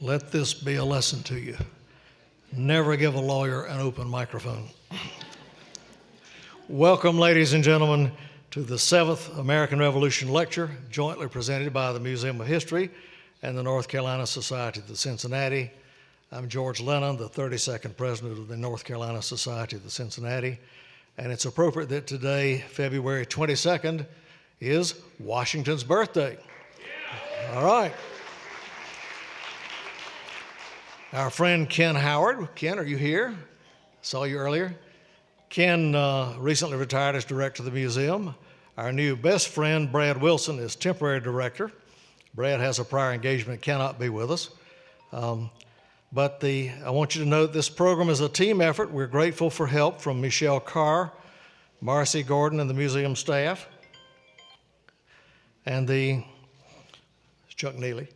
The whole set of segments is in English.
Let this be a lesson to you. Never give a lawyer an open microphone. Welcome, ladies and gentlemen, to the 7th American Revolution Lecture, jointly presented by the Museum of History and the North Carolina Society of the Cincinnati. I'm George Lennon, the 32nd president of the North Carolina Society of the Cincinnati, and it's appropriate that today, February 22nd, is Washington's birthday. All right. Our friend Ken Howard. Ken, are you here? Saw you earlier. Ken recently retired as director of the museum. Our new best friend, Brad Wilson, is temporary director. Brad has a prior engagement, cannot be with us. I want you to note this program is a team effort. We're grateful for help from Michelle Carr, Marcy Gordon, and the museum staff, and Chuck Neely.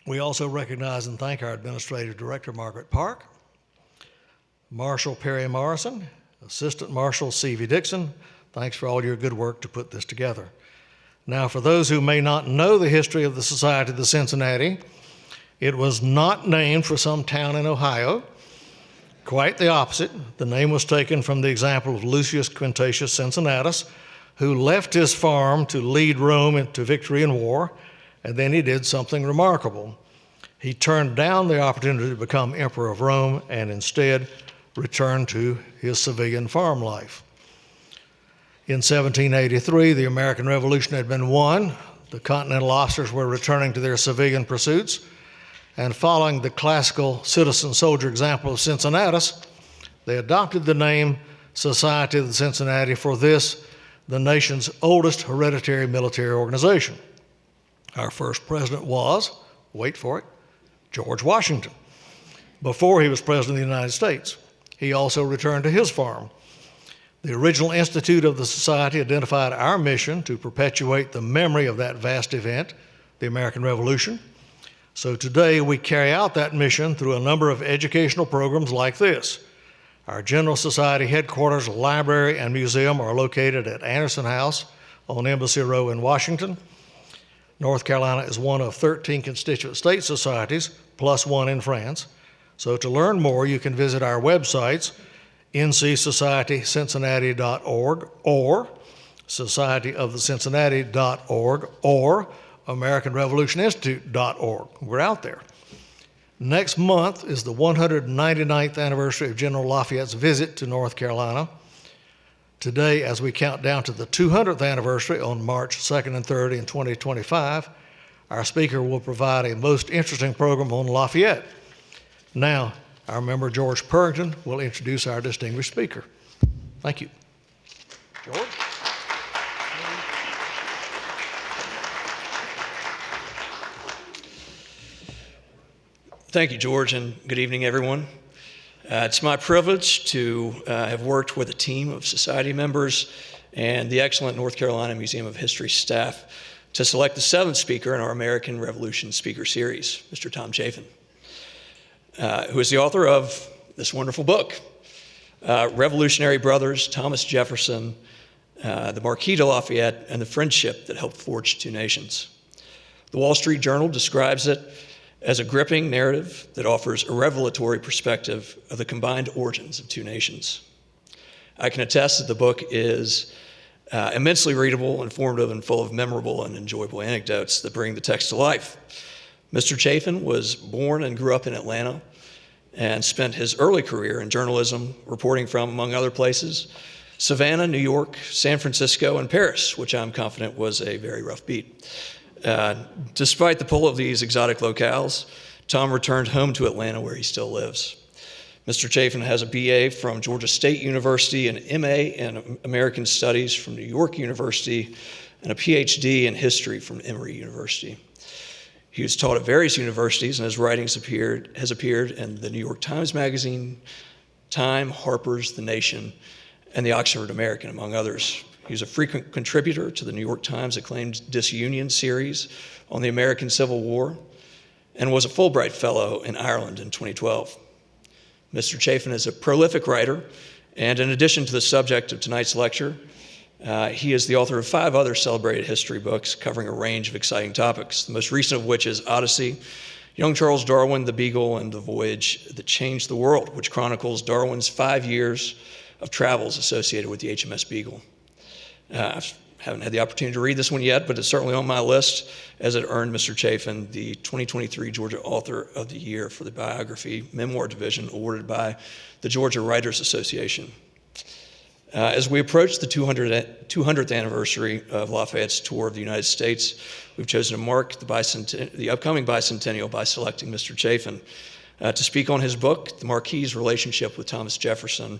We also recognize and thank our administrative director, Margaret Park, Marshal Perry Morrison, Assistant Marshal C.V. Dixon. Thanks for all your good work to put this together. Now, for those who may not know the history of the Society of the Cincinnati, it was not named for some town in Ohio. Quite the opposite. The name was taken from the example of Lucius Quintius Cincinnatus, who left his farm to lead Rome into victory in war, and then he did something remarkable. He turned down the opportunity to become Emperor of Rome and instead returned to his civilian farm life. In 1783, the American Revolution had been won. The Continental officers were returning to their civilian pursuits, and following the classical citizen-soldier example of Cincinnatus, they adopted the name Society of the Cincinnati for this, the nation's oldest hereditary military organization. Our first president was, wait for it, George Washington, before he was president of the United States. He also returned to his farm. The original institute of the society identified our mission to perpetuate the memory of that vast event, the American Revolution. So today we carry out that mission through a number of educational programs like this. Our General Society headquarters, library, and museum are located at Anderson House on Embassy Row in Washington. North Carolina is one of 13 constituent state societies, plus one in France. So to learn more, you can visit our websites, ncsocietycincinnati.org or societyofthecincinnati.org or americanrevolutioninstitute.org. We're out there. Next month is the 199th anniversary of General Lafayette's visit to North Carolina. Today, as we count down to the 200th anniversary on March 2nd and 3rd in 2025, our speaker will provide a most interesting program on Lafayette. Now, our member George Purrington will introduce our distinguished speaker. Thank you. George? Thank you, George, and good evening, everyone. It's my privilege to have worked with a team of society members and the excellent North Carolina Museum of History staff to select the 7th speaker in our American Revolution Speaker Series, Mr. Tom Chaffin, who is the author of this wonderful book, Revolutionary Brothers, Thomas Jefferson, the Marquis de Lafayette, and the Friendship that Helped Forge Two Nations. The Wall Street Journal describes it as a gripping narrative that offers a revelatory perspective of the combined origins of two nations. I can attest that the book is immensely readable, informative, and full of memorable and enjoyable anecdotes that bring the text to life. Mr. Chaffin was born and grew up in Atlanta and spent his early career in journalism, reporting from, among other places, Savannah, New York, San Francisco, and Paris, which I'm confident was a very rough beat. Despite the pull of these exotic locales, Tom returned home to Atlanta, where he still lives. Mr. Chaffin has a BA from Georgia State University, an MA in American Studies from New York University, and a PhD in history from Emory University. He was taught at various universities, and his writings has appeared in the New York Times Magazine, Time, Harper's, The Nation, and the Oxford American, among others. He was a frequent contributor to the New York Times acclaimed Disunion series on the American Civil War and was a Fulbright Fellow in Ireland in 2012. Mr. Chaffin is a prolific writer, and in addition to the subject of tonight's lecture, He is the author of 5 other celebrated history books covering a range of exciting topics, the most recent of which is Odyssey, Young Charles Darwin, The Beagle, and The Voyage That Changed the World, which chronicles Darwin's 5 years of travels associated with the HMS Beagle. I haven't had the opportunity to read this one yet, but it's certainly on my list, as it earned Mr. Chaffin the 2023 Georgia Author of the Year for the Biography Memoir Division, awarded by the Georgia Writers Association. As we approach the 200th anniversary of Lafayette's tour of the United States, we've chosen to mark the upcoming bicentennial by selecting Mr. Chaffin to speak on his book, The Marquis's Relationship with Thomas Jefferson,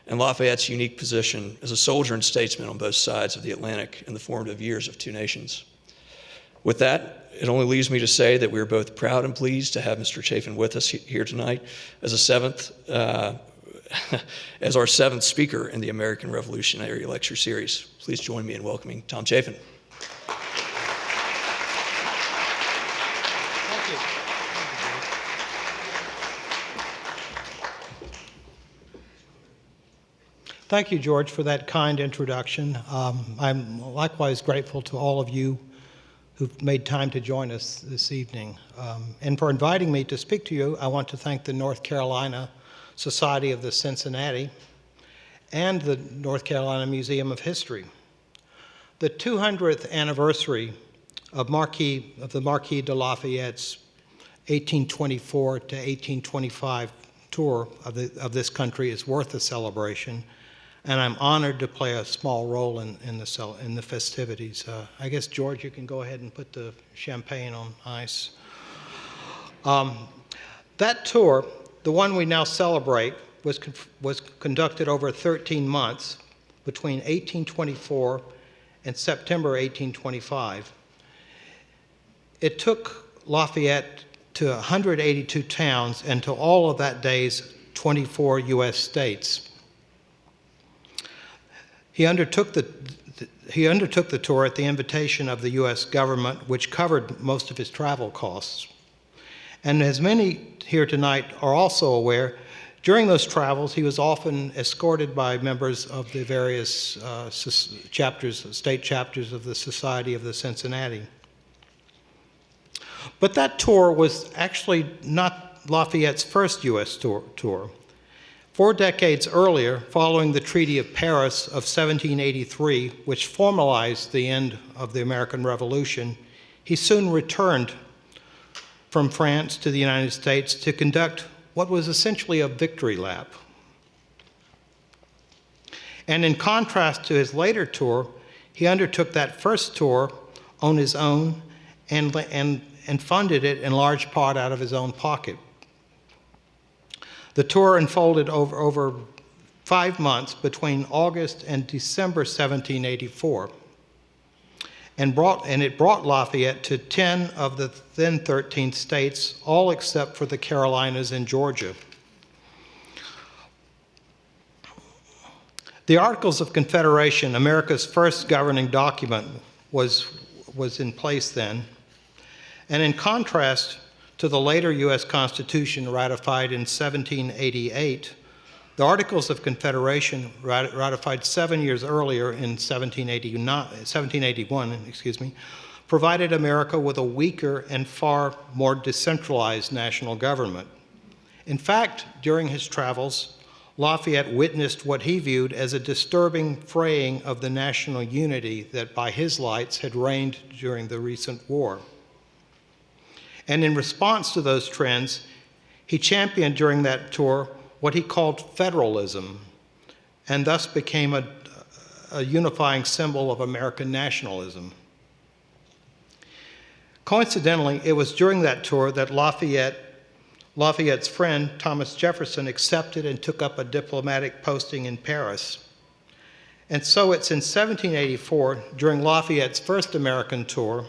and Lafayette's unique position as a soldier and statesman on both sides of the Atlantic in the formative years of 2 nations. With that, it only leaves me to say that we are both proud and pleased to have Mr. Chaffin with us here tonight as as our 7th speaker in the American Revolutionary Lecture Series. Please join me in welcoming Tom Chaffin. Thank you, George, for that kind introduction. I'm likewise grateful to all of you who've made time to join us this evening. And for inviting me to speak to you, I want to thank the North Carolina Society of the Cincinnati and the North Carolina Museum of History. The 200th anniversary of the Marquis de Lafayette's 1824 to 1825 tour of this country is worth a celebration, and I'm honored to play a small role in the festivities. I guess, George, you can go ahead and put the champagne on ice. That tour, the one we now celebrate, was conducted over 13 months between 1824 and September 1825. It took Lafayette to 182 towns and to all of that day's 24 U.S. states. He undertook the tour at the invitation of the U.S. government, which covered most of his travel costs. And as many here tonight are also aware, during those travels, he was often escorted by members of the various state chapters of the Society of the Cincinnati. But that tour was actually not Lafayette's first U.S. tour. 4 decades earlier, following the Treaty of Paris of 1783, which formalized the end of the American Revolution, he soon returned from France to the United States to conduct what was essentially a victory lap. And in contrast to his later tour, he undertook that first tour on his own and funded it in large part out of his own pocket. The tour unfolded over 5 months between August and December 1784, and it brought Lafayette to 10 of the then 13 states, all except for the Carolinas and Georgia. The Articles of Confederation, America's first governing document, was in place then, and in contrast to the later U.S. Constitution ratified in 1788, the Articles of Confederation, ratified 7 years earlier in 1781, provided America with a weaker and far more decentralized national government. In fact, during his travels, Lafayette witnessed what he viewed as a disturbing fraying of the national unity that, by his lights, had reigned during the recent war. And in response to those trends, he championed during that tour what he called federalism, and thus became a unifying symbol of American nationalism. Coincidentally, it was during that tour that Lafayette's friend, Thomas Jefferson, accepted and took up a diplomatic posting in Paris. And so it's in 1784, during Lafayette's first American tour,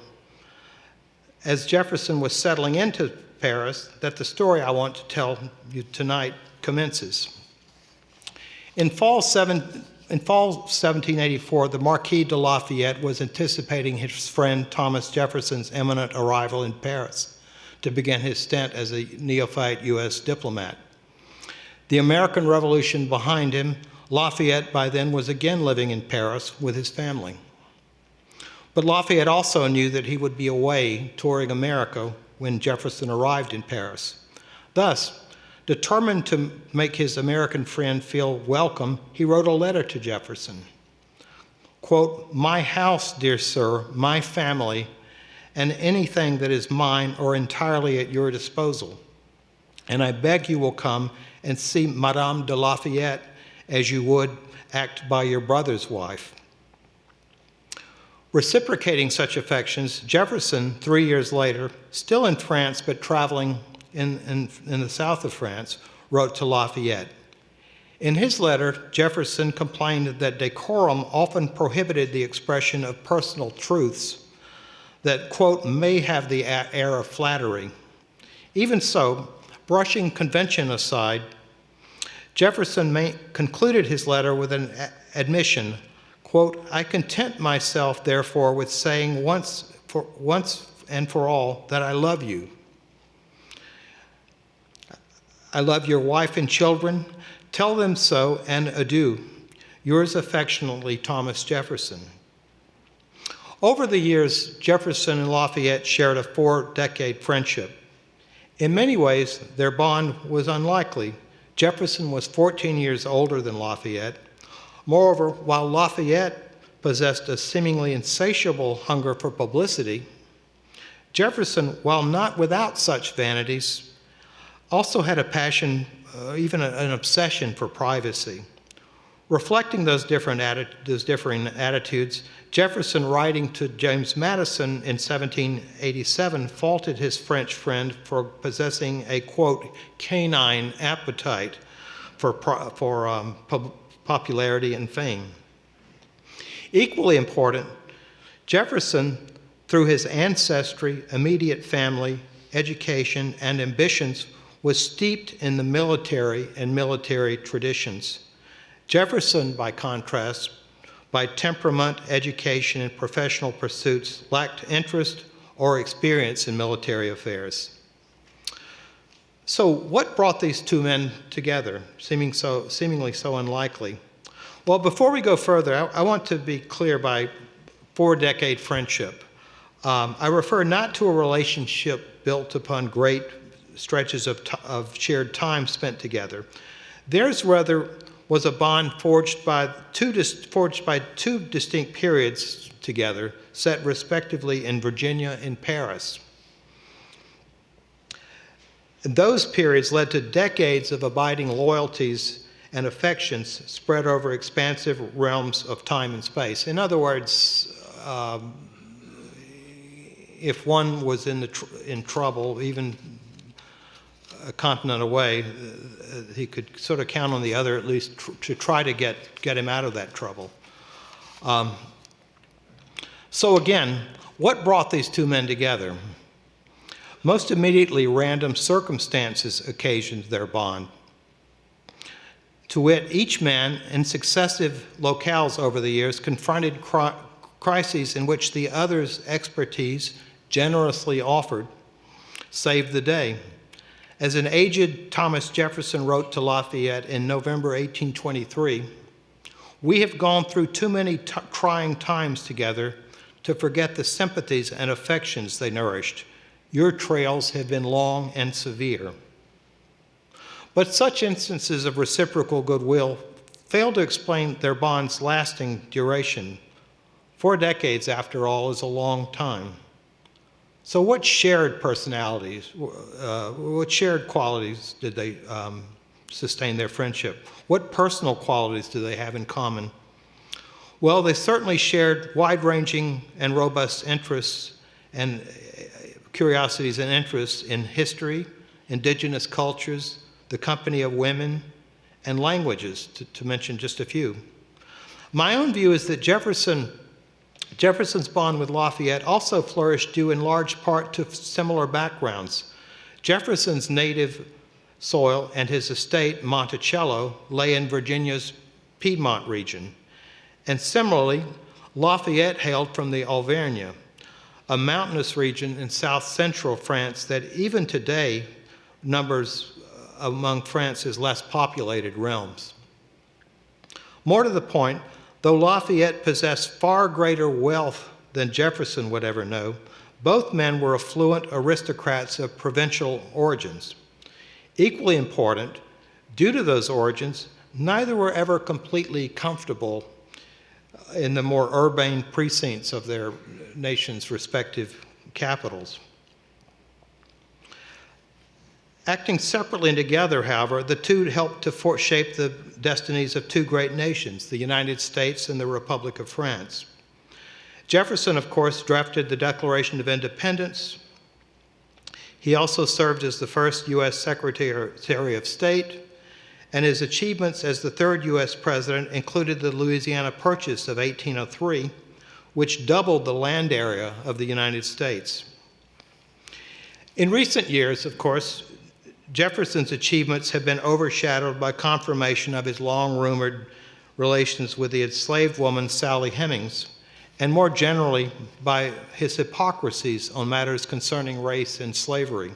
as Jefferson was settling into Paris, that the story I want to tell you tonight commences. In fall 1784, the Marquis de Lafayette was anticipating his friend Thomas Jefferson's imminent arrival in Paris to begin his stint as a neophyte U.S. diplomat. The American Revolution behind him, Lafayette by then was again living in Paris with his family. But Lafayette also knew that he would be away touring America when Jefferson arrived in Paris. Thus, determined to make his American friend feel welcome, he wrote a letter to Jefferson. Quote, "My house, dear sir, my family, and anything that is mine are entirely at your disposal. And I beg you will come and see Madame de Lafayette as you would act by your brother's wife." Reciprocating such affections, Jefferson, 3 years later, still in France but traveling in the south of France, wrote to Lafayette. In his letter, Jefferson complained that decorum often prohibited the expression of personal truths that, quote, "may have the air of flattery." Even so, brushing convention aside, Jefferson concluded his letter with an admission, quote, "I content myself, therefore, with saying once and for all that I love you. I love your wife and children. Tell them so, and adieu. Yours affectionately, Thomas Jefferson." Over the years, Jefferson and Lafayette shared a 4-decade friendship. In many ways, their bond was unlikely. Jefferson was 14 years older than Lafayette. Moreover, while Lafayette possessed a seemingly insatiable hunger for publicity, Jefferson, while not without such vanities, also had a passion, even an obsession for privacy. Reflecting those differing attitudes, Jefferson, writing to James Madison in 1787, faulted his French friend for possessing a, quote, "canine appetite for popularity and fame." Equally important, Jefferson, through his ancestry, immediate family, education, and ambitions, was steeped in the military and military traditions. Jefferson, by contrast, by temperament, education, and professional pursuits, lacked interest or experience in military affairs. So what brought these two men together, seemingly so unlikely? Well, before we go further, I want to be clear by 4-decade friendship. I refer not to a relationship built upon great stretches of shared time spent together. Theirs rather was a bond forged by two distinct periods together, set respectively in Virginia and Paris. And those periods led to decades of abiding loyalties and affections spread over expansive realms of time and space. In other words, if one was in trouble, even a continent away, he could sort of count on the other at least to try to get him out of that trouble. So again, what brought these two men together? Most immediately, random circumstances occasioned their bond. To wit, each man in successive locales over the years confronted crises in which the other's expertise, generously offered, saved the day. As an aged Thomas Jefferson wrote to Lafayette in November 1823, "We have gone through too many trying times together to forget the sympathies and affections they nourished. Your trails have been long and severe." But such instances of reciprocal goodwill fail to explain their bond's lasting duration. 4 decades, after all, is a long time. So what shared personalities, what shared qualities did they sustain their friendship? What personal qualities do they have in common? Well, they certainly shared wide-ranging and robust interests and curiosities and interests in history, indigenous cultures, the company of women, and languages, to mention just a few. My own view is that Jefferson's bond with Lafayette also flourished due in large part to similar backgrounds. Jefferson's native soil and his estate, Monticello, lay in Virginia's Piedmont region. And similarly, Lafayette hailed from the Auvergne, a mountainous region in south-central France that even today numbers among France's less populated realms. More to the point, though Lafayette possessed far greater wealth than Jefferson would ever know, both men were affluent aristocrats of provincial origins. Equally important, due to those origins, neither were ever completely comfortable in the more urbane precincts of their nation's respective capitals. Acting separately and together, however, the two helped to shape the destinies of two great nations, the United States and the Republic of France. Jefferson, of course, drafted the Declaration of Independence. He also served as the first U.S. Secretary of State, and his achievements as the third U.S. president included the Louisiana Purchase of 1803, which doubled the land area of the United States. In recent years, of course, Jefferson's achievements have been overshadowed by confirmation of his long-rumored relations with the enslaved woman Sally Hemings, and more generally by his hypocrisies on matters concerning race and slavery.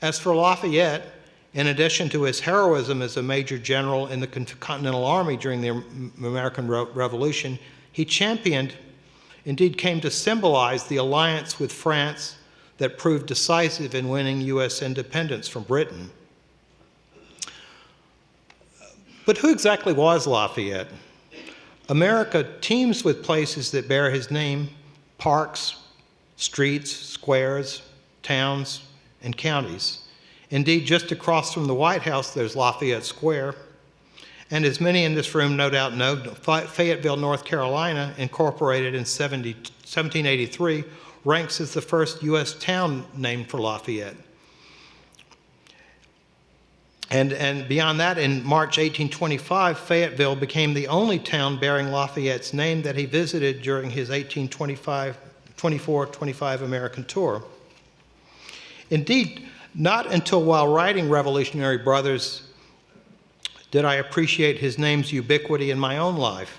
As for Lafayette, in addition to his heroism as a major general in the Continental Army during the American Revolution, he championed, indeed came to symbolize, the alliance with France that proved decisive in winning U.S. independence from Britain. But who exactly was Lafayette? America teems with places that bear his name: parks, streets, squares, towns, and counties. Indeed, just across from the White House, there's Lafayette Square. And as many in this room no doubt know, Fayetteville, North Carolina, incorporated in 1783, ranks as the first U.S. town named for Lafayette. And beyond that, in March 1825, Fayetteville became the only town bearing Lafayette's name that he visited during his 1824-25 American tour. Indeed, not until while writing Revolutionary Brothers did I appreciate his name's ubiquity in my own life.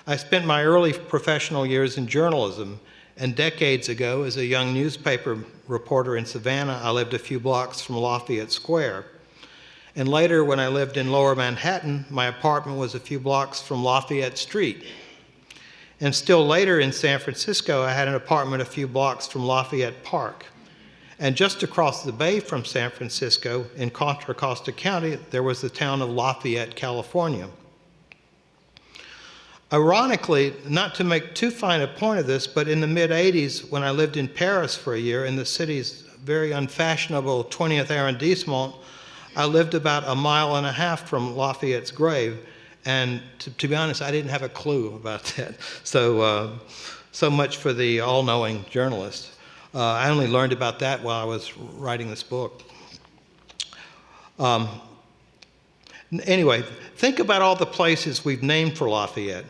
I spent my early professional years in journalism, and decades ago, as a young newspaper reporter in Savannah, I lived a few blocks from Lafayette Square. And later, when I lived in Lower Manhattan, my apartment was a few blocks from Lafayette Street. And still later in San Francisco, I had an apartment a few blocks from Lafayette Park. And just across the bay from San Francisco, in Contra Costa County, there was the town of Lafayette, California. Ironically, not to make too fine a point of this, but in the mid-'80s, when I lived in Paris for a year, in the city's very unfashionable 20th arrondissement, I lived about a mile and a half from Lafayette's grave, and to be honest, I didn't have a clue about that. So much for the all-knowing journalist. I only learned about that while I was writing this book. Anyway, think about all the places we've named for Lafayette.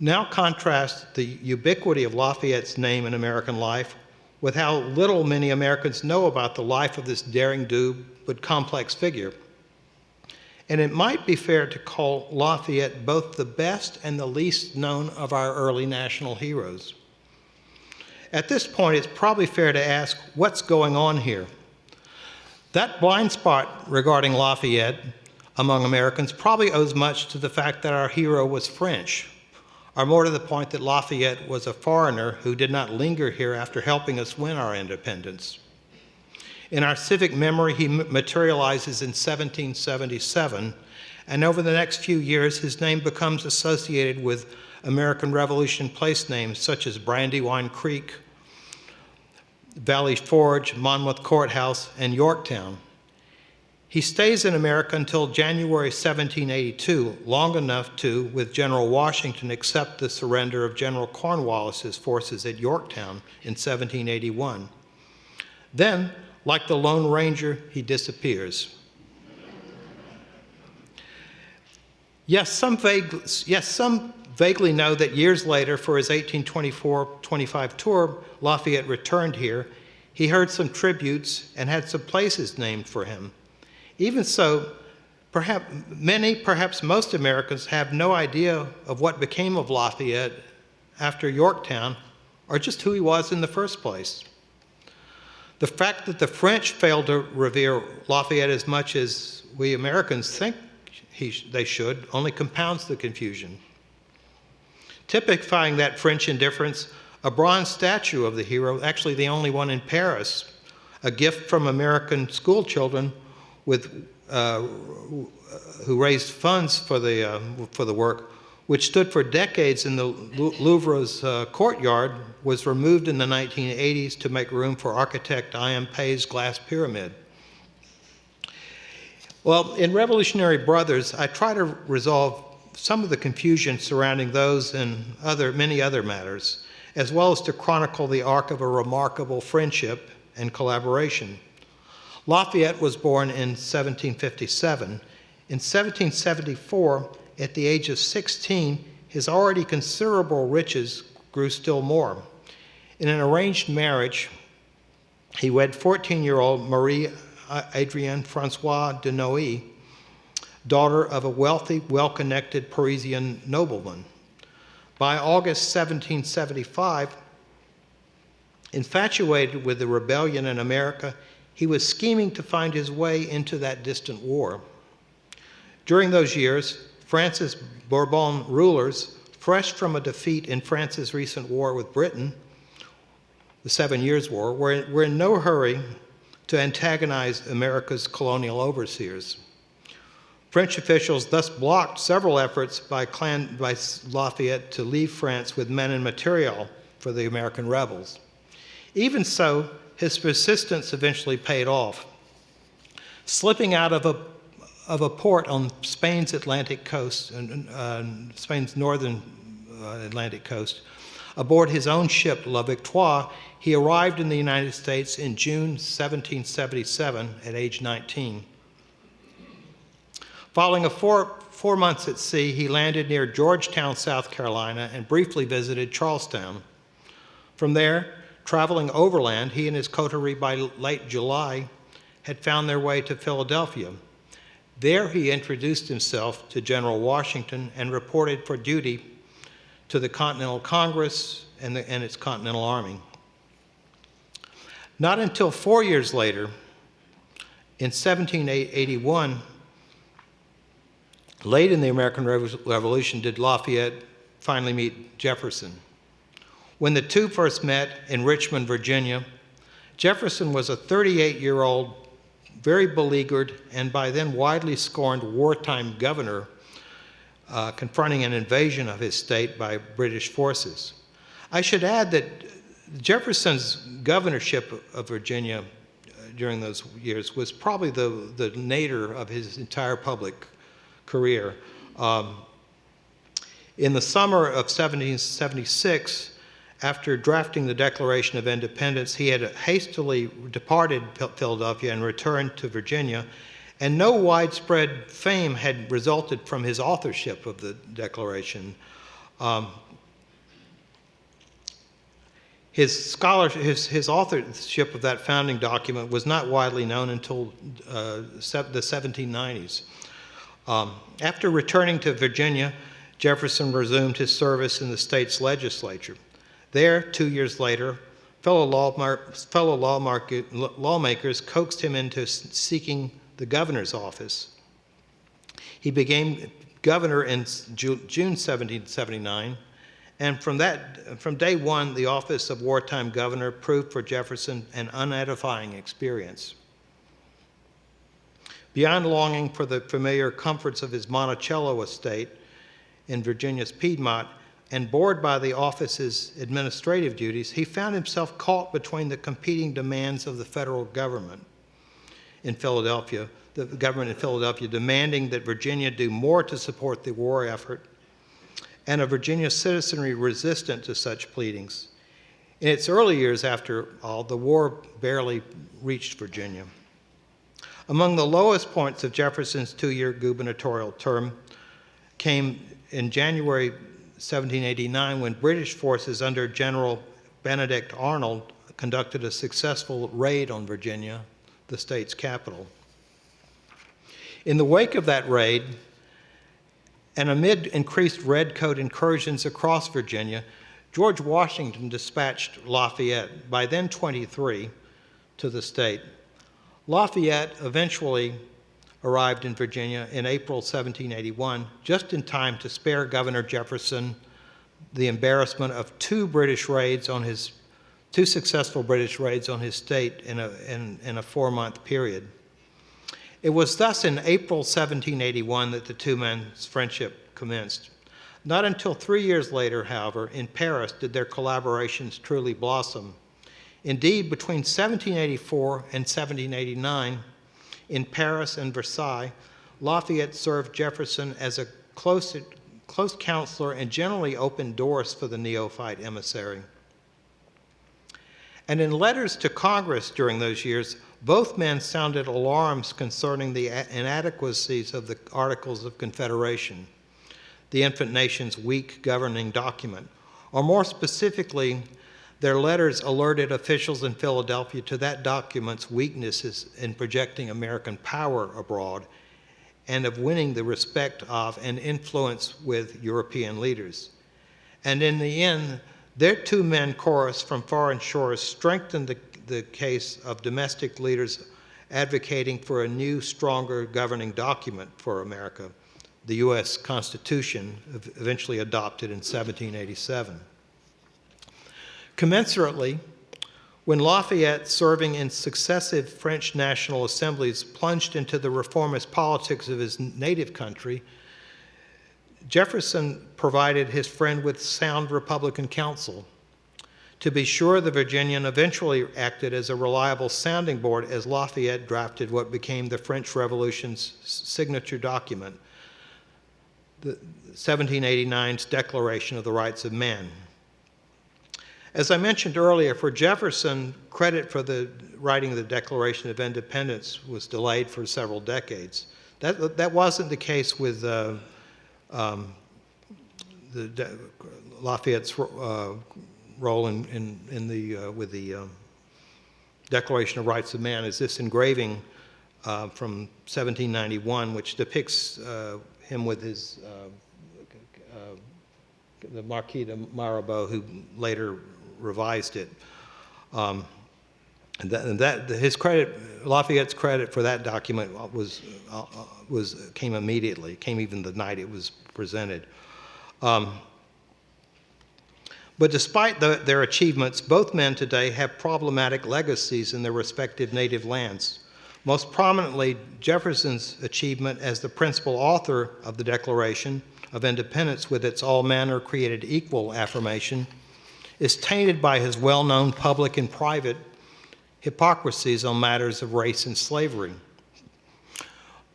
Now contrast the ubiquity of Lafayette's name in American life with how little many Americans know about the life of this daring-do but complex figure. And it might be fair to call Lafayette both the best and the least known of our early national heroes. At this point, it's probably fair to ask, what's going on here? That blind spot regarding Lafayette among Americans probably owes much to the fact that our hero was French, or more to the point that Lafayette was a foreigner who did not linger here after helping us win our independence. In our civic memory, he materializes in 1777, and over the next few years, his name becomes associated with American Revolution place names such as Brandywine Creek, Valley Forge, Monmouth Courthouse, and Yorktown. He stays in America until January 1782, long enough to, with General Washington, accept the surrender of General Cornwallis's forces at Yorktown in 1781. Then, like the Lone Ranger, he disappears. Yes, some vaguely know that years later, for his 1824-25 tour, Lafayette returned here. He heard some tributes and had some places named for him. Even so, perhaps most Americans have no idea of what became of Lafayette after Yorktown, or just who he was in the first place. The fact that the French failed to revere Lafayette as much as we Americans think they should, only compounds the confusion. Typifying that French indifference, a bronze statue of the hero, actually the only one in Paris, a gift from American school children who raised funds for the work, which stood for decades in the Louvre's courtyard, was removed in the 1980s to make room for architect I.M. Pei's glass pyramid. Well, in Revolutionary Brothers, I try to resolve some of the confusion surrounding those and many other matters, as well as to chronicle the arc of a remarkable friendship and collaboration. Lafayette was born in 1757. In 1774, at the age of 16, his already considerable riches grew still more. In an arranged marriage, he wed 14-year-old Marie Adrienne Francois de Noailles, daughter of a wealthy, well-connected Parisian nobleman. By August 1775, infatuated with the rebellion in America, he was scheming to find his way into that distant war. During those years, France's Bourbon rulers, fresh from a defeat in France's recent war with Britain, the 7 Years' War, were in no hurry to antagonize America's colonial overseers. French officials thus blocked several efforts by Lafayette to leave France with men and material for the American rebels. Even so, his persistence eventually paid off. Slipping out of a port on Spain's Atlantic coast, Spain's northern Atlantic coast, aboard his own ship, La Victoire, he arrived in the United States in June 1777 at age 19. Following 4 months at sea, he landed near Georgetown, South Carolina, and briefly visited Charlestown. From there, traveling overland, he and his coterie by late July had found their way to Philadelphia. There he introduced himself to General Washington and reported for duty to the Continental Congress and its Continental Army. Not until 4 years later, in 1781, late in the American Revolution, did Lafayette finally meet Jefferson. When the two first met in Richmond, Virginia, Jefferson was a 38-year-old, very beleaguered, and by then widely scorned wartime governor confronting an invasion of his state by British forces. I should add that Jefferson's governorship of Virginia during those years was probably the nadir of his entire public career. In the summer of 1776, after drafting the Declaration of Independence, he had hastily departed Philadelphia and returned to Virginia, and no widespread fame had resulted from his authorship of the Declaration. His authorship of that founding document was not widely known until the 1790s. After returning to Virginia, Jefferson resumed his service in the state's legislature. There, 2 years later, fellow lawmakers coaxed him into seeking the governor's office. He became governor in June 1779, and from day one, the office of wartime governor proved for Jefferson an unedifying experience. Beyond longing for the familiar comforts of his Monticello estate in Virginia's Piedmont, and bored by the office's administrative duties, he found himself caught between the competing demands of the federal government in Philadelphia, the government in Philadelphia demanding that Virginia do more to support the war effort, and a Virginia citizenry resistant to such pleadings. In its early years, after all, the war barely reached Virginia. Among the lowest points of Jefferson's 2-year gubernatorial term came in January 1789, when British forces under General Benedict Arnold conducted a successful raid on Virginia, the state's capital. In the wake of that raid, and amid increased redcoat incursions across Virginia, George Washington dispatched Lafayette, by then 23, to the state. Lafayette eventually arrived in Virginia in April 1781, just in time to spare Governor Jefferson the embarrassment of two successful British raids on his state in a 4-month period. It was thus in April 1781 that the two men's friendship commenced. Not until 3 years later, however, in Paris did their collaborations truly blossom. Indeed, between 1784 and 1789, in Paris and Versailles, Lafayette served Jefferson as a close counselor and generally opened doors for the neophyte emissary. And in letters to Congress during those years, both men sounded alarms concerning the inadequacies of the Articles of Confederation, the infant nation's weak governing document. Or more specifically, their letters alerted officials in Philadelphia to that document's weaknesses in projecting American power abroad and of winning the respect of and influence with European leaders. And in the end, their two-men chorus from foreign shores strengthened the case of domestic leaders advocating for a new, stronger governing document for America, the U.S. Constitution, eventually adopted in 1787. Commensurately, when Lafayette, serving in successive French National Assemblies, plunged into the reformist politics of his native country, Jefferson provided his friend with sound Republican counsel. To be sure, the Virginian eventually acted as a reliable sounding board as Lafayette drafted what became the French Revolution's signature document, the 1789's Declaration of the Rights of Man. As I mentioned earlier, for Jefferson, credit for the writing of the Declaration of Independence was delayed for several decades. That wasn't the case with Lafayette's role with the Declaration of Rights of Man. Is this engraving from 1791, which depicts him with his the Marquis de Mirabeau, who later revised it. Lafayette's credit for that document came immediately, came even the night it was presented. But despite their achievements, both men today have problematic legacies in their respective native lands. Most prominently, Jefferson's achievement as the principal author of the Declaration of Independence, with its all men are created equal affirmation, is tainted by his well-known public and private hypocrisies on matters of race and slavery.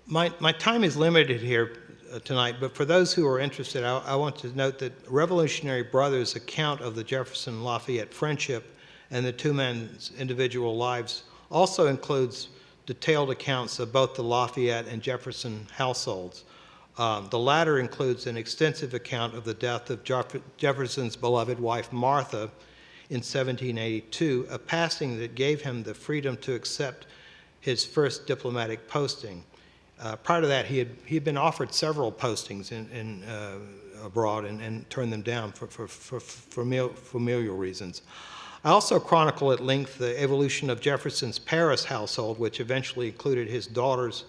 My time is limited here tonight, but for those who are interested, I want to note that Revolutionary Brothers' account of the Jefferson-Lafayette friendship and the two men's individual lives also includes detailed accounts of both the Lafayette and Jefferson households. The latter includes an extensive account of the death of Jefferson's beloved wife, Martha, in 1782, a passing that gave him the freedom to accept his first diplomatic posting. Prior to that, he had been offered several postings abroad and turned them down for familial reasons. I also chronicle at length the evolution of Jefferson's Paris household, which eventually included his daughters,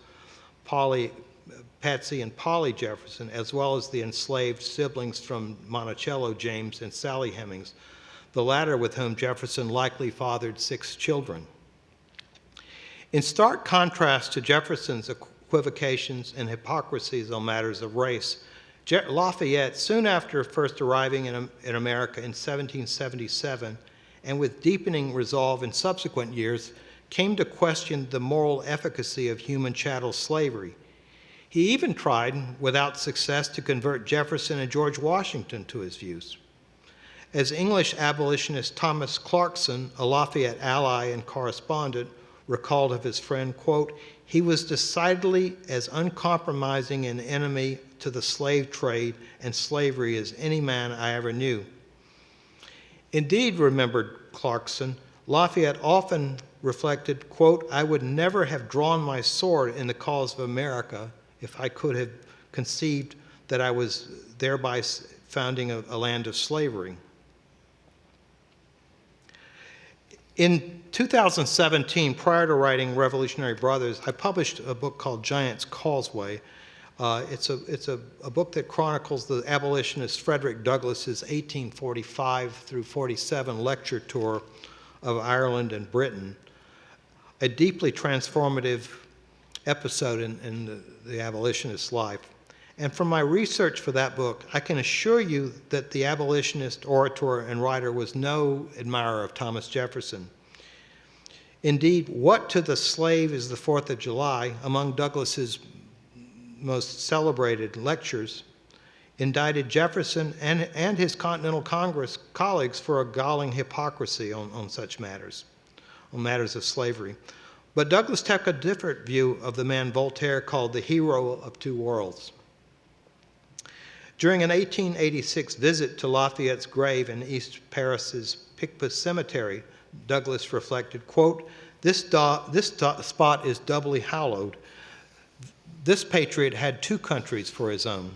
Patsy and Polly Jefferson, as well as the enslaved siblings from Monticello, James and Sally Hemings, the latter with whom Jefferson likely fathered 6 children. In stark contrast to Jefferson's equivocations and hypocrisies on matters of race, Lafayette, soon after first arriving in America in 1777, and with deepening resolve in subsequent years, came to question the moral efficacy of human chattel slavery. He even tried, without success, to convert Jefferson and George Washington to his views. As English abolitionist Thomas Clarkson, a Lafayette ally and correspondent, recalled of his friend, quote, "He was decidedly as uncompromising an enemy to the slave trade and slavery as any man I ever knew." Indeed, remembered Clarkson, Lafayette often reflected, quote, "I would never have drawn my sword in the cause of America if I could have conceived that I was thereby founding a land of slavery." In 2017, prior to writing Revolutionary Brothers, I published a book called Giant's Causeway. It's a book that chronicles the abolitionist Frederick Douglass's 1845 through 47 lecture tour of Ireland and Britain, a deeply transformative episode in the abolitionist's life. And from my research for that book, I can assure you that the abolitionist orator and writer was no admirer of Thomas Jefferson. Indeed, What to the Slave is the 4th of July, among Douglass's most celebrated lectures, indicted Jefferson and his Continental Congress colleagues for a galling hypocrisy on such matters, on matters of slavery. But Douglass took a different view of the man Voltaire called the hero of two worlds. During an 1886 visit to Lafayette's grave in East Paris's Picpus Cemetery, Douglass reflected, quote, this spot is doubly hallowed. This patriot had two countries for his own.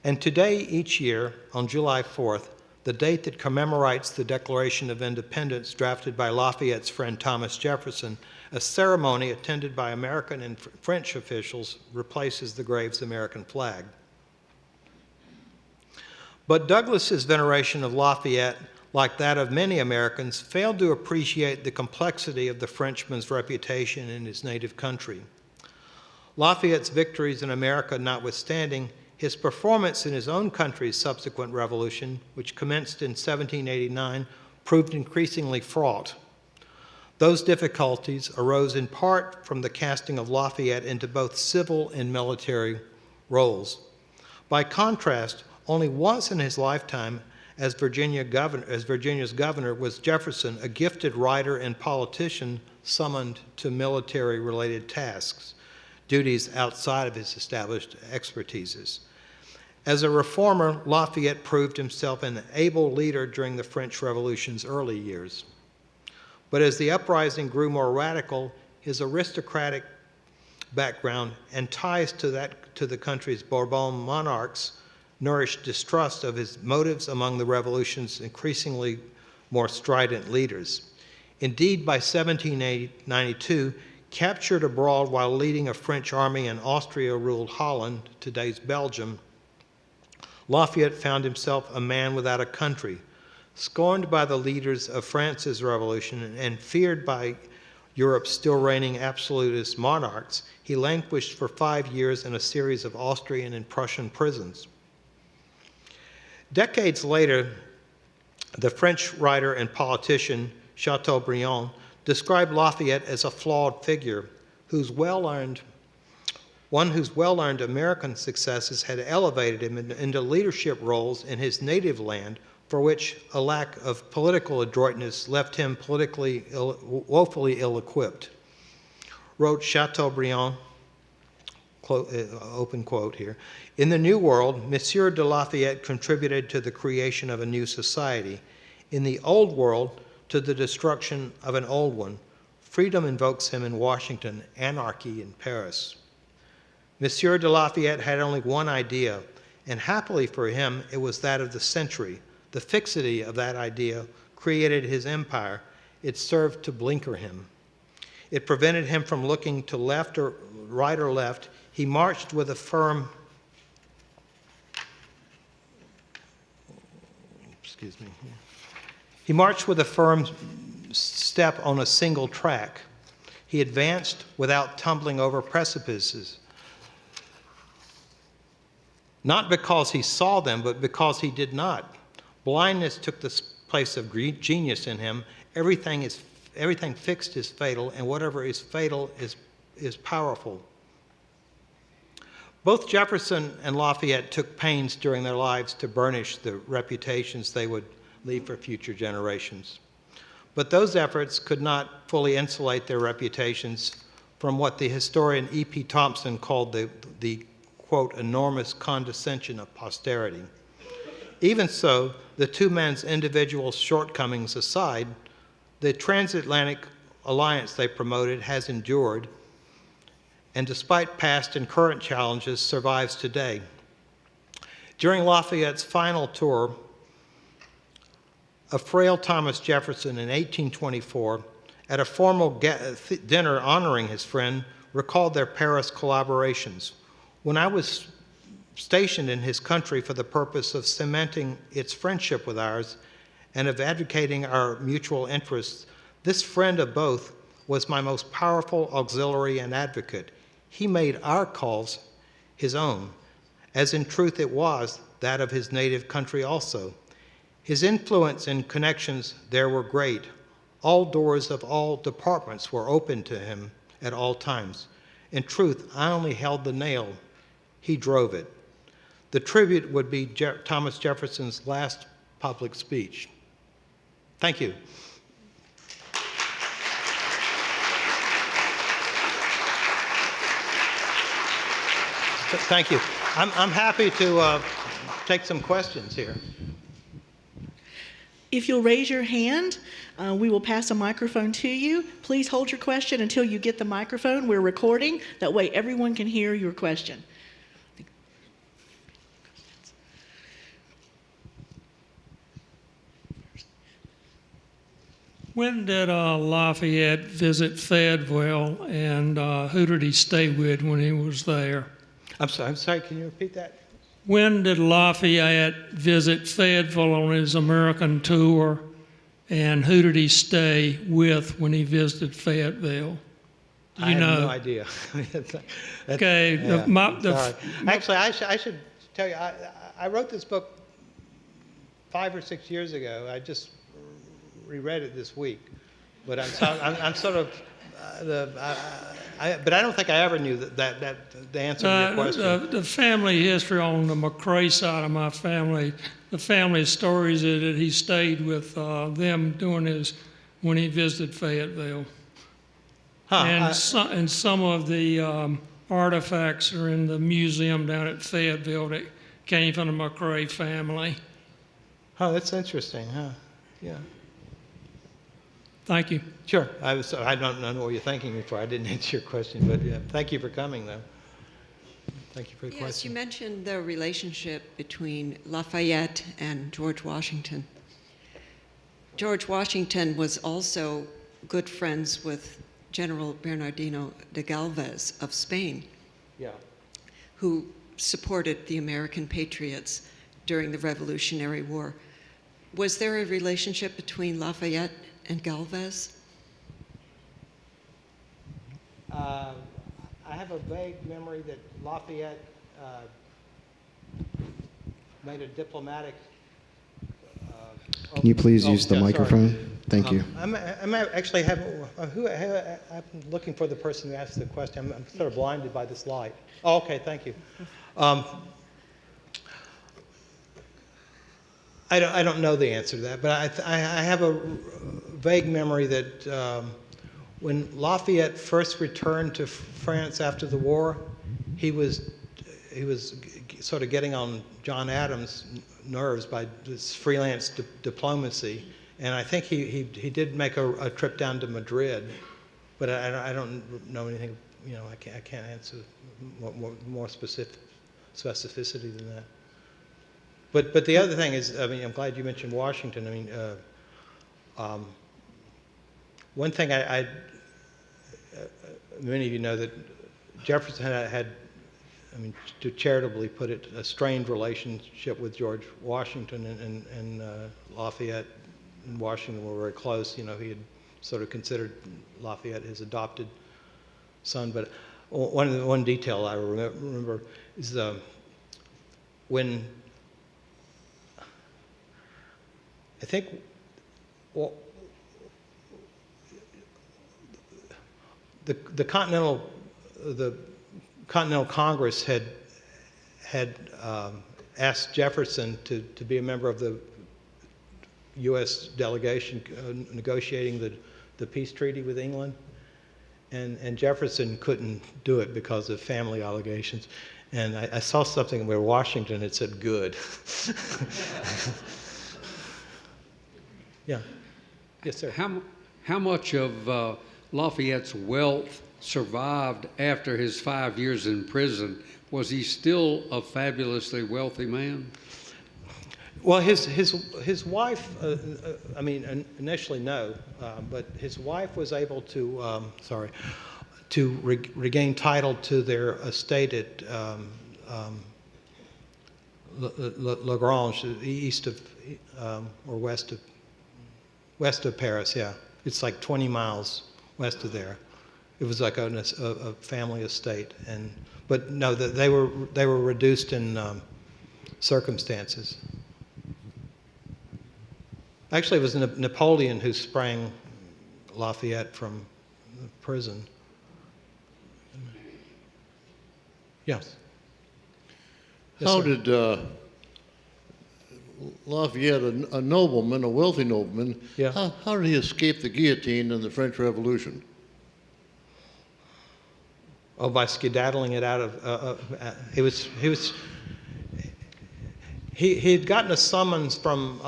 And today, each year, on July 4th, the date that commemorates the Declaration of Independence drafted by Lafayette's friend Thomas Jefferson, a ceremony attended by American and French officials replaces the grave's American flag. But Douglass's veneration of Lafayette, like that of many Americans, failed to appreciate the complexity of the Frenchman's reputation in his native country. Lafayette's victories in America notwithstanding, his performance in his own country's subsequent revolution, which commenced in 1789, proved increasingly fraught. Those difficulties arose in part from the casting of Lafayette into both civil and military roles. By contrast, only once in his lifetime as Virginia's governor was Jefferson, a gifted writer and politician summoned to military-related tasks, duties outside of his established expertises. As a reformer, Lafayette proved himself an able leader during the French Revolution's early years. But as the uprising grew more radical, his aristocratic background and ties to the country's Bourbon monarchs nourished distrust of his motives among the revolution's increasingly more strident leaders. Indeed, by 1792, captured abroad while leading a French army in Austria-ruled Holland, today's Belgium, Lafayette found himself a man without a country, scorned by the leaders of France's revolution and feared by Europe's still reigning absolutist monarchs. He languished for 5 years in a series of Austrian and Prussian prisons. Decades later, the French writer and politician Chateaubriand described Lafayette as a flawed figure whose well-earned American successes had elevated him into leadership roles in his native land, for which a lack of political adroitness left him woefully ill-equipped. Wrote Chateaubriand, open quote here, "In the New World, Monsieur de Lafayette contributed to the creation of a new society. In the Old World, to the destruction of an old one. Freedom invokes him in Washington, anarchy in Paris." Monsieur de Lafayette had only one idea, and happily for him, it was that of the century. The fixity of that idea created his empire. It served to blinker him. It prevented him from looking to left or right or left. He marched with a firm, He marched with a firm step on a single track. He advanced without tumbling over precipices. Not because he saw them, but because he did not. Blindness took the place of genius in him. Everything fixed is fatal, and whatever is fatal is powerful. Both Jefferson and Lafayette took pains during their lives to burnish the reputations they would leave for future generations. But those efforts could not fully insulate their reputations from what the historian E.P. Thompson called the quote, enormous condescension of posterity. Even so, the two men's individual shortcomings aside, the transatlantic alliance they promoted has endured, and despite past and current challenges, survives today. During Lafayette's final tour, a frail Thomas Jefferson in 1824, at a formal dinner honoring his friend, recalled their Paris collaborations. When I was stationed in his country for the purpose of cementing its friendship with ours and of advocating our mutual interests, this friend of both was my most powerful auxiliary and advocate. He made our cause his own, as in truth it was that of his native country also. His influence and connections there were great. All doors of all departments were open to him at all times. In truth, I only held the nail. He drove it. The tribute would be Thomas Jefferson's last public speech. Thank you. Thank you. I'm happy to take some questions here. If you'll raise your hand, we will pass a microphone to you. Please hold your question until you get the microphone. We're recording. That way everyone can hear your question. When did Lafayette visit Fayetteville, and who did he stay with when he was there? I'm sorry, can you repeat that? When did Lafayette visit Fayetteville on his American tour, and who did he stay with when he visited Fayetteville? Do you know? I have no idea. Okay. Yeah, actually, I should tell you, I wrote this book 5 or 6 years ago. I just reread it this week, but I'm sort of but I don't think I ever knew that the answer to your question. The family history on the McCrae side of my family, the family stories that he stayed with them when he visited Fayetteville. And some of the artifacts are in the museum down at Fayetteville that came from the McCrae family. Oh, that's interesting, huh? Yeah. Thank you. Sure. I don't know what you're thanking me for. I didn't answer your question, but yeah, thank you for coming, though. Thank you for the question. Yes, you mentioned the relationship between Lafayette and George Washington. George Washington was also good friends with General Bernardino de Galvez of Spain, Yeah. who supported the American patriots during the Revolutionary War. Was there a relationship between Lafayette and Galvez? I have a vague memory that Lafayette made a diplomatic. Can you please use the yeah, microphone? sorry. Thank you. I'm actually I'm looking for the person who asked the question. I'm sort of blinded by this light. Oh, okay, thank you. I don't know the answer to that, but I have a vague memory that when Lafayette first returned to France after the war, he was sort of getting on John Adams' nerves by this freelance diplomacy, and I think he did make a trip down to Madrid, but I don't know anything. You know, I can't answer more specificity than that. But the other thing is, I mean, I'm glad you mentioned Washington. I mean, one thing many of you know that Jefferson had, I mean, to charitably put it, a strained relationship with George Washington, and Lafayette and Washington were very close. You know, he had sort of considered Lafayette his adopted son. But one detail I remember is when I think the Continental Congress had asked Jefferson to be a member of the U.S. delegation negotiating the peace treaty with England, and Jefferson couldn't do it because of family obligations. And I saw something where Washington had said good. Yeah. Yes, sir. How much of Lafayette's wealth survived after his 5 years in prison? Was he still a fabulously wealthy man? Well, his wife, I mean, initially no, but his wife was able to, regain title to their estate at Lagrange, east of, or west of Paris, yeah. It's like 20 miles west of there. It was like a family estate, but no, they were reduced in circumstances. Actually, it was Napoleon who sprang Lafayette from prison. Yes. How did Lafayette, a nobleman, a wealthy nobleman, Yeah. how did he escape the guillotine in the French Revolution? Oh, by skedaddling it out of. He had gotten a summons from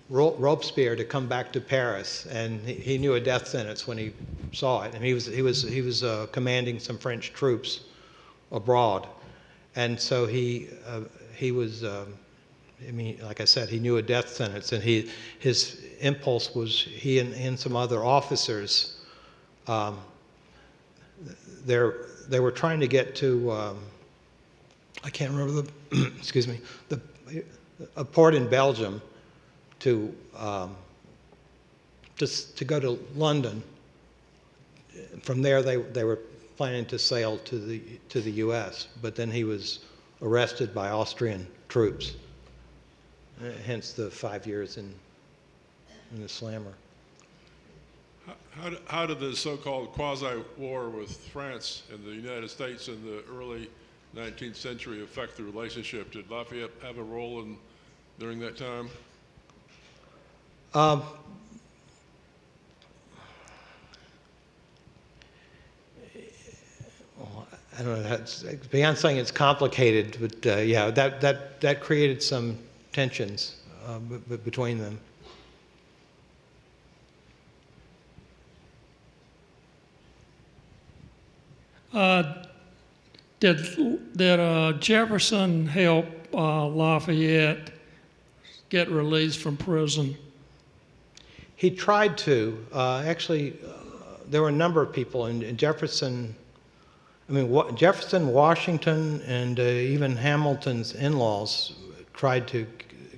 Robespierre to come back to Paris, and he knew a death sentence when he saw it. And he was commanding some French troops abroad, and so he was. I mean, like I said, he knew a death sentence, and his impulse was he and some other officers. They were trying to get to. I can't remember the. Excuse me. A port in Belgium to just to go to London. From there, they were planning to sail to the U.S., but then he was arrested by Austrian troops. Hence the 5 years in the slammer. How did the so-called quasi-war with France and the United States in the early 19th century affect the relationship? Did Lafayette have a role during that time? I don't know. Beyond saying it's complicated, but yeah, that created some tensions between them. Did Jefferson help Lafayette get released from prison? He tried to. Actually, there were a number of people, and Jefferson. I mean, Jefferson, Washington, and even Hamilton's in-laws tried to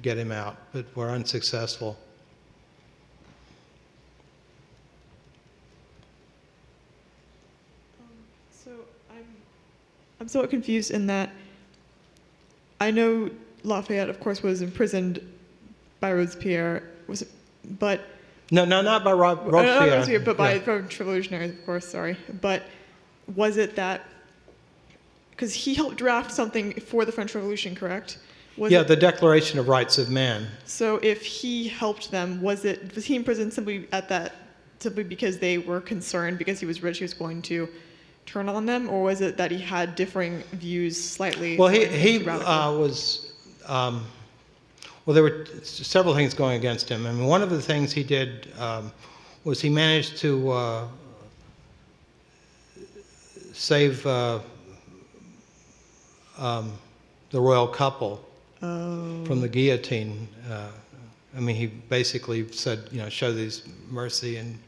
get him out, but were unsuccessful. So I'm somewhat confused in that I know Lafayette, of course, was imprisoned by Robespierre, but No, not by Robespierre. not Robespierre, but by Yeah. French revolutionaries, of course. Sorry, but was it that because he helped draft something for the French Revolution, correct? Yeah, the Declaration of Rights of Man. So if he helped them, was he in prison simply because they were concerned because he was rich, he was going to turn on them, or was it that he had differing views slightly? Well, he was. Well, there were several things going against him. I mean, one of the things he did was he managed to save the royal couple from the guillotine. I mean, he basically said, show these mercy, and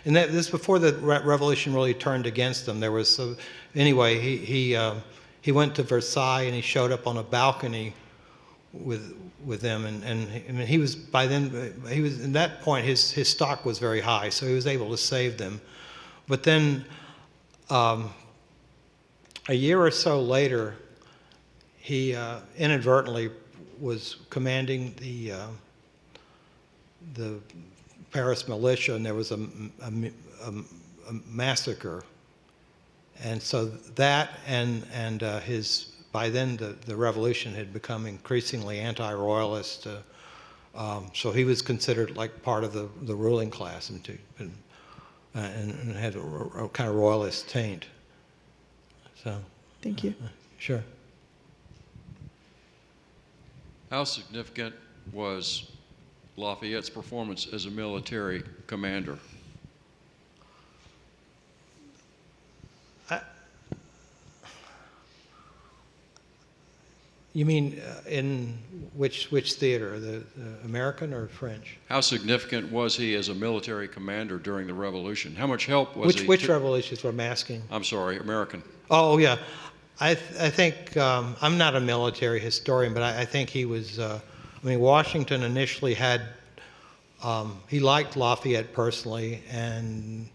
that this before the revolution really turned against them. There was anyway. He went to Versailles and he showed up on a balcony with them, and I mean, he was in that point his stock was very high, so he was able to save them. But then a year or so later, he inadvertently was commanding the Paris militia, and there was a massacre. And so that and his by then the revolution had become increasingly anti-royalist. So he was considered like part of the ruling class and had a kind of royalist taint. So. Thank you. Sure. How significant was Lafayette's performance as a military commander? You mean in which theater, the American or French? How significant was he as a military commander during the Revolution? How much help was he? Which revolution is what I'm asking? I'm sorry, American. Oh, yeah. I think, I'm not a military historian, but I think he was, I mean, Washington initially had, he liked Lafayette personally, and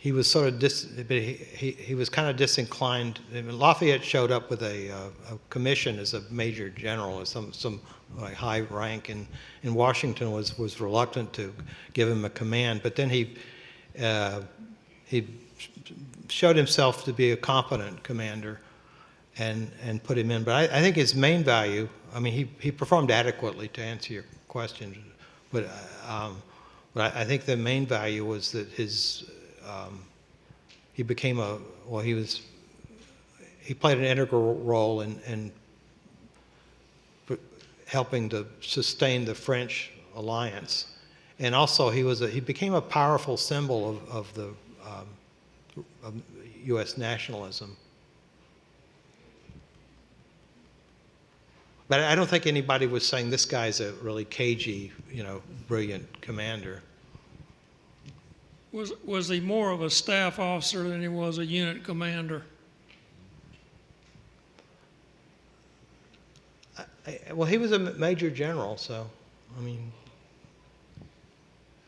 he was sort of he was kind of disinclined. I mean, Lafayette showed up with a commission as a major general or some like high rank, and Washington was reluctant to give him a command. But then he showed himself to be a competent commander, and put him in. But I think his main value, I mean, he performed adequately, to answer your question, but I think the main value was that he became he played an integral role in helping to sustain the French alliance, and also he became a powerful symbol of the U.S. nationalism. But I don't think anybody was saying this guy's a really cagey, brilliant commander. Was he more of a staff officer than he was a unit commander? Well, he was a major general, so, I mean.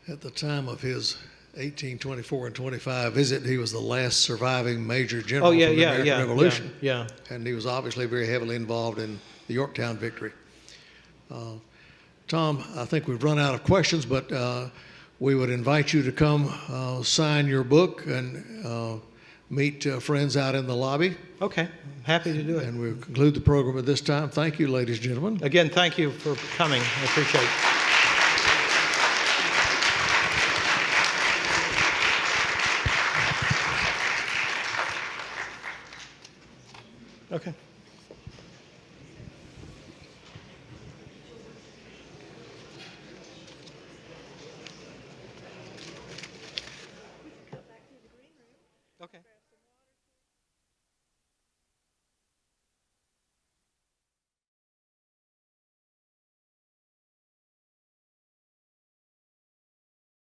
At the time of his 1824 and 25 visit, he was the last surviving major general from the American Revolution. Yeah. And he was obviously very heavily involved in the Yorktown victory. Tom, I think we've run out of questions, but we would invite you to come sign your book and meet friends out in the lobby. Okay, happy to do it. And we'll conclude the program at this time. Thank you, ladies and gentlemen. Again, thank you for coming. I appreciate it. Okay. Okay.